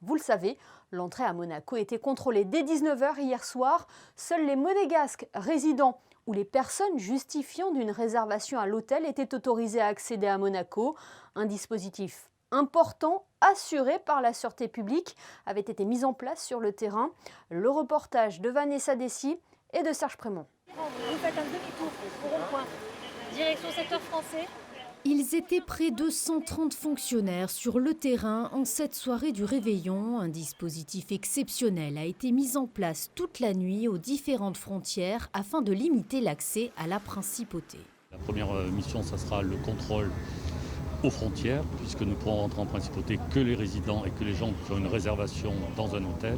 Vous le savez, l'entrée à Monaco était contrôlée dès 19 h hier soir. Seuls les Monégasques résidents ou les personnes justifiant d'une réservation à l'hôtel étaient autorisés à accéder à Monaco. Un dispositif important, assuré par la sûreté publique, avait été mis en place sur le terrain. Le reportage de Vanessa Dessy et de Serge Prémont. Vous faites un demi-tour au rond-point, direction secteur français. Ils étaient près de 130 fonctionnaires sur le terrain en cette soirée du réveillon. Un dispositif exceptionnel a été mis en place toute la nuit aux différentes frontières afin de limiter l'accès à la principauté. La première mission, ça sera le contrôle aux frontières, puisque nous pourrons rentrer en principauté que les résidents et que les gens qui ont une réservation dans un hôtel.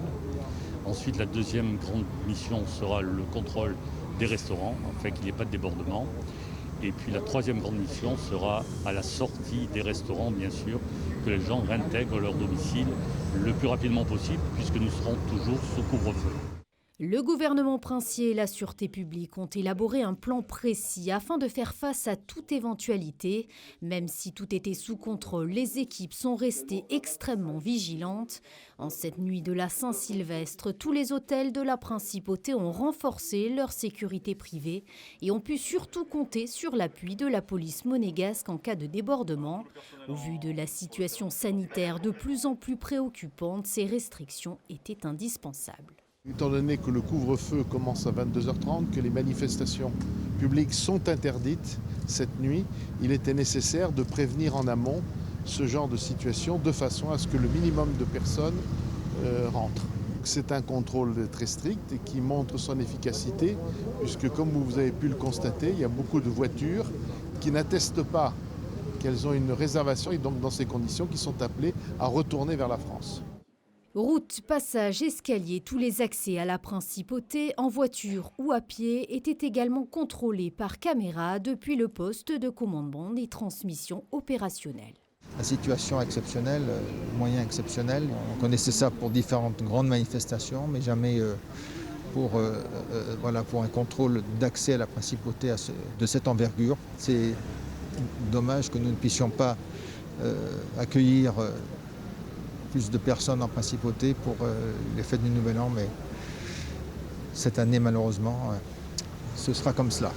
Ensuite, la deuxième grande mission sera le contrôle des restaurants, afin qu'il n'y ait pas de débordement. Et puis la troisième grande mission sera à la sortie des restaurants, bien sûr, que les gens réintègrent leur domicile le plus rapidement possible, puisque nous serons toujours sous couvre-feu. Le gouvernement princier et la sûreté publique ont élaboré un plan précis afin de faire face à toute éventualité. Même si tout était sous contrôle, les équipes sont restées extrêmement vigilantes. En cette nuit de la Saint-Sylvestre, tous les hôtels de la principauté ont renforcé leur sécurité privée et ont pu surtout compter sur l'appui de la police monégasque en cas de débordement. Au vu de la situation sanitaire de plus en plus préoccupante, ces restrictions étaient indispensables. Étant donné que le couvre-feu commence à 22h30, que les manifestations publiques sont interdites cette nuit, il était nécessaire de prévenir en amont ce genre de situation de façon à ce que le minimum de personnes rentrent. C'est un contrôle très strict et qui montre son efficacité, puisque comme vous avez pu le constater, il y a beaucoup de voitures qui n'attestent pas qu'elles ont une réservation et donc dans ces conditions qui sont appelées à retourner vers la France. Routes, passages, escaliers, tous les accès à la principauté, en voiture ou à pied, étaient également contrôlés par caméra depuis le poste de commandement des transmissions opérationnelles. La situation exceptionnelle, moyen exceptionnel. On connaissait ça pour différentes grandes manifestations, mais jamais pour un contrôle d'accès à la principauté de cette envergure. C'est dommage que nous ne puissions pas accueillir plus de personnes en principauté pour les fêtes du Nouvel An, mais cette année, malheureusement, ce sera comme cela.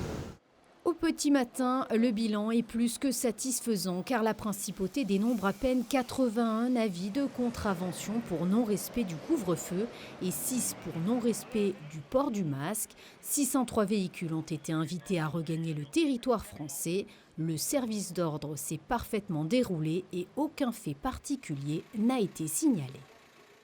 Au petit matin, le bilan est plus que satisfaisant car la principauté dénombre à peine 81 avis de contravention pour non-respect du couvre-feu et 6 pour non-respect du port du masque. 603 véhicules ont été invités à regagner le territoire français. Le service d'ordre s'est parfaitement déroulé et aucun fait particulier n'a été signalé.